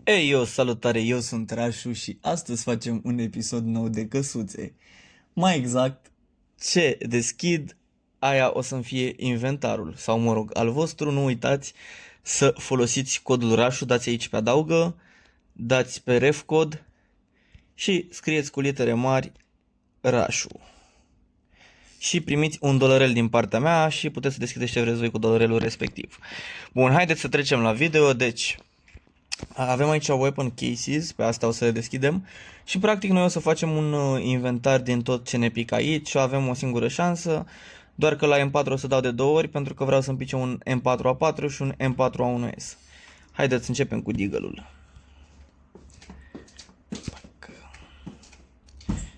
Ei, eu, salutare, eu sunt Rașu și astăzi facem un episod nou de căsuțe. Mai exact, ce deschid, aia o să-mi fie inventarul, sau mă rog, al vostru. Nu uitați să folosiți codul Rașu, dați aici pe adaugă, dați pe refcod și scrieți cu litere mari Rașu. Și primiți $1 din partea mea și puteți să deschideți ce vreți voi cu dolarelul respectiv. Bun, haideți să trecem la video, deci... Avem aici weapon cases, pe asta o să le deschidem și practic noi o să facem un inventar din tot ce ne pică aici. Avem o singură șansă, doar că la M4 o să dau de 2 ori pentru că vreau să-mi pice un M4A4 și un M4A1S. Haideți să începem cu Deagle-ul.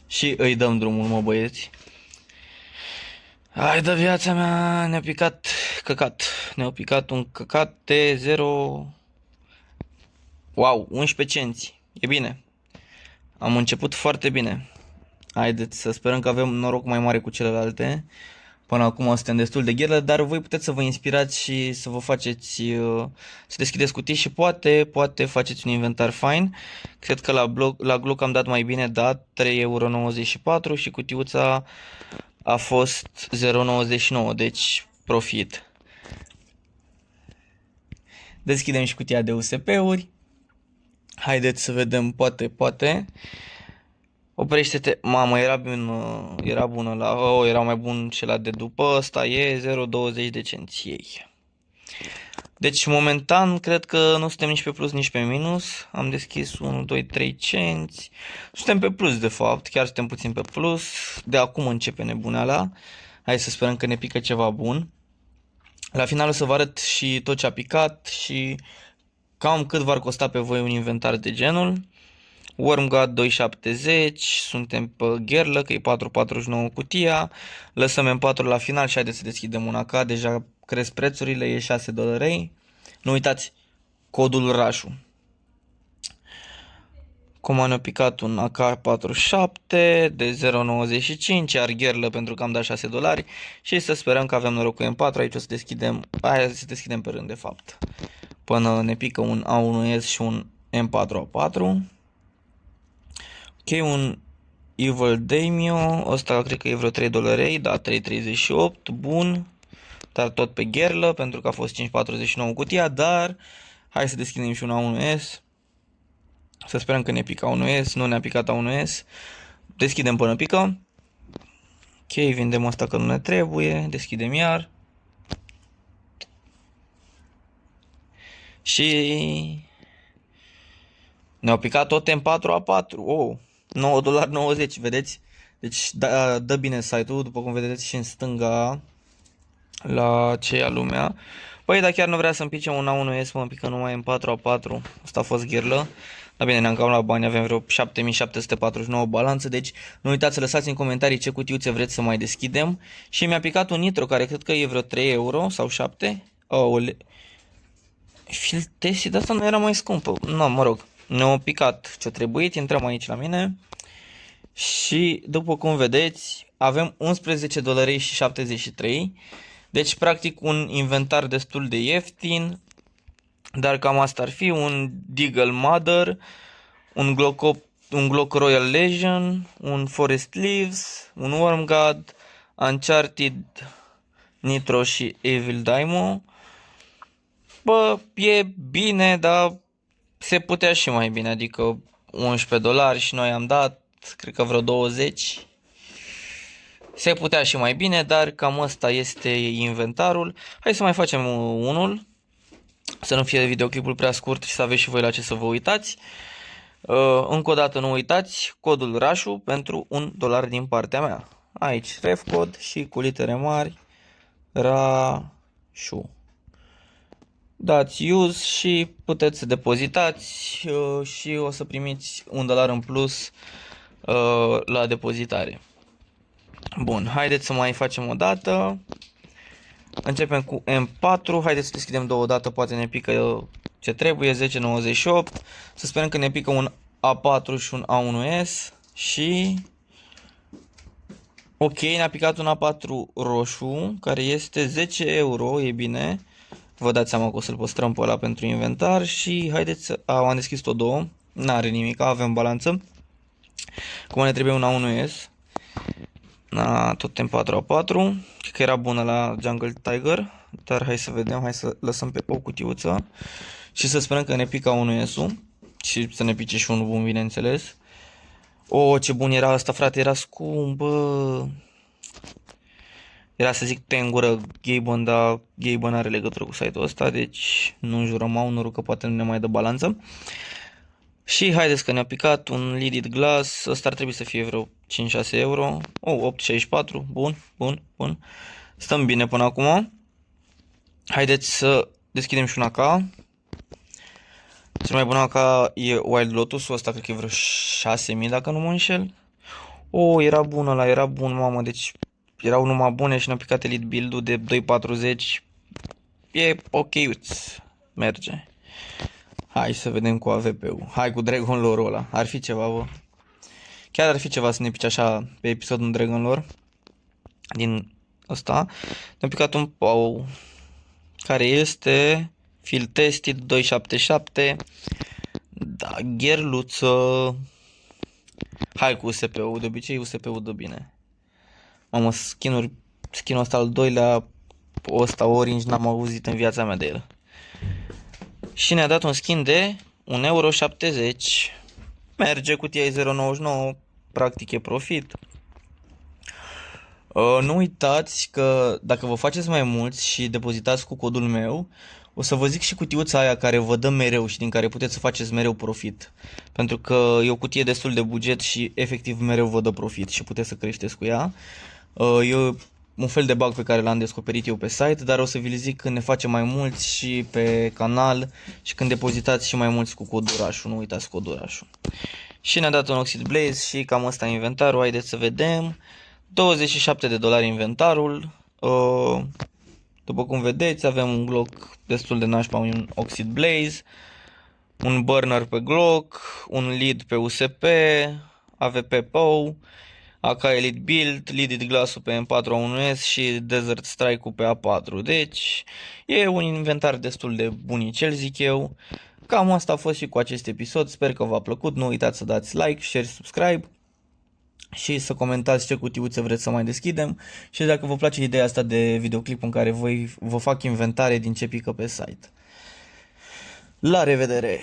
Și îi dăm drumul, mă băieți. Hai de viața mea, ne-a picat căcat. Ne-a picat un căcat de 0. Wow, 11 cenți. E bine. Am început foarte bine. Haideți să sperăm că avem noroc mai mare cu celelalte. Până acum suntem destul de gherlă, dar voi puteți să vă inspirați și să vă faceți, să deschideți cutii și poate faceți un inventar fain. Cred că la Glock am dat mai bine, da, 3,94 € și cutiuța a fost 0,99, deci profit. Deschidem și cutia de USP-uri. Haideți să vedem, poate. Oprește-te, mamă, era bună era mai bun și la de după, ăsta e 0,20 de cenți ei. Deci momentan cred că nu suntem nici pe plus, nici pe minus. Am deschis 1, 2, 3 cenți. Suntem pe plus de fapt, chiar suntem puțin pe plus. De acum începe nebuneala. Hai să sperăm că ne pică ceva bun. La final o să vă arăt și tot ce a picat și cam cât v-ar costa pe voi un inventar de genul. Wormgod 270, suntem pe gherlă, că e 4,49 cutia. Lăsăm M4 la final și haideți să deschidem un AK, deja cresc prețurile, e $6. Nu uitați, codul Rașu. Cum ne-a picat un AK-47 de 0,95, iar gherlă pentru că am dat $6 și să sperăm că avem noroc cu M4, aici o să deschidem, să deschidem pe rând de fapt. Până ne pică un A1S și un M4A4. Ok, un Evil Daimyo, ăsta cred că e vreo $3, da, 3,38, bun, dar tot pe gherlă, pentru că a fost 5,49 cutia, dar hai să deschidem și un A1S, să sperăm că ne pică A1S, nu ne-a picat A1S, deschidem până pică, ok, vindem asta că nu ne trebuie, deschidem iar, și ne-au picat tot M4A4, oh, $9,90, vedeți? Deci dă bine site-ul, după cum vedeți și în stânga la ce ia lumea. Păi, dar chiar nu vrea să-mi pice un A1S, mă pică numai M4A4. Asta a fost gherlă. Dar bine, ne-am cam la bani, avem vreo 7749 balanță. Deci nu uitați să lăsați în comentarii ce cutiuțe vreți să mai deschidem. Și mi-a picat un nitro care cred că e vreo 3 € sau 7. Filtesi, dar asta nu era mai scumpă. Nu, mă rog, ne-a picat ce-a trebuit. Intrăm aici la mine. Și după cum vedeți, avem $11,73. Deci practic un inventar destul de ieftin. Dar cam asta ar fi: un Deagle Mother, un Glock Royal Legion, un Forest Leaves, un Wormgod, Uncharted, Nitro și Evil Daimyo. Bă, e bine, dar se putea și mai bine, adică $11 și noi am dat, cred că vreo 20. Se putea și mai bine, dar cam asta este inventarul. Hai să mai facem unul, să nu fie videoclipul prea scurt și să aveți și voi la ce să vă uitați. Încă o dată nu uitați, codul Rașu pentru $1 din partea mea. Aici refcod și cu litere mari Rașu. Dați use și puteți să depozitați și o să primiți $1 în plus la depozitare. Bun, haideți să mai facem o dată. Începem cu M4, haideți să deschidem două dată, poate ne pică ce trebuie, 10,98. Să sperăm că ne pică un A4 și un A1S și... ok, ne-a picat un A4 roșu, care este 10 €, e bine. vă dați seama că o să-l păstrăm pe ăla pentru inventar și haideți să... am deschis tot două, n-are nimic, avem balanță. Cum ne trebuie un A1S, tot în 4x4, cred că era bună la Jungle Tiger, dar hai să vedem, hai să lăsăm pe o cutiuță și să sperăm că ne pică A1S-ul și să ne pice și unul bun, bineînțeles. O, ce bun era asta, frate, era scump, bă. Era să zic Tengură Gaben, dar Gaben are legătură cu site-ul ăsta, deci nu înjurăm au noroc că poate nu ne mai dă balanță. Și haideți că ne-a picat un Lidded Glass, ăsta ar trebui să fie vreo 5-6 euro. Oh, 8,64, bun, bun, bun. Stăm bine până acum. Haideți să deschidem și un AK. Cel mai bun AK e Wild Lotus-ul ăsta, cred că e vreo 6.000 dacă nu mă înșel. Oh, era bun ăla, era bun, mamă, deci erau numai bune și ne-a picat Elite Build-ul de 2,40. E ok, merge. Hai să vedem cu AVP-ul. Hai cu Dragon Lore-ul ăla. Ar fi ceva, bă. Chiar ar fi ceva să ne pice așa pe episodul în Dragon Lore. Din ăsta. Ne-a picat un Pau. Care este Field Tested 277. Da, gherluță. Hai cu USP-ul. De obicei USP-ul dă bine. Mamă, skin-ul ăsta al doilea, ăsta Orange, n-am auzit în viața mea de el. Și ne-a dat un skin de 1,70 €. Merge, cutia e 0,99, practic e profit. Nu uitați că dacă vă faceți mai mulți și depozitați cu codul meu, o să vă zic și cutiuța aia care vă dă mereu și din care puteți să faceți mereu profit. Pentru că e o cutie destul de buget și efectiv mereu vă dă profit și puteți să creșteți cu ea. E un fel de bug pe care l-am descoperit eu pe site, dar o să vi-l zic când ne facem mai mulți și pe canal și când depozitați și mai mulți cu codurașul, nu uitați codurașul. Și ne-a dat un Oxid Blaze și cam asta e inventarul, haideți să vedem. $27 inventarul. După cum vedeți, avem un Glock destul de nașpa, un Oxid Blaze, un burner pe Glock, un lead pe USP, AVP POW, AK Elite Build, Lidded Glass-ul pe M4A1S și Desert Strike-ul pe A4. Deci e un inventar destul de bunicel, zic eu. Cam asta a fost și cu acest episod. Sper că v-a plăcut. Nu uitați să dați like, share, subscribe și să comentați ce cutiuțe vreți să mai deschidem. Și dacă vă place ideea asta de videoclip în care vă fac inventare din ce pică pe site. La revedere!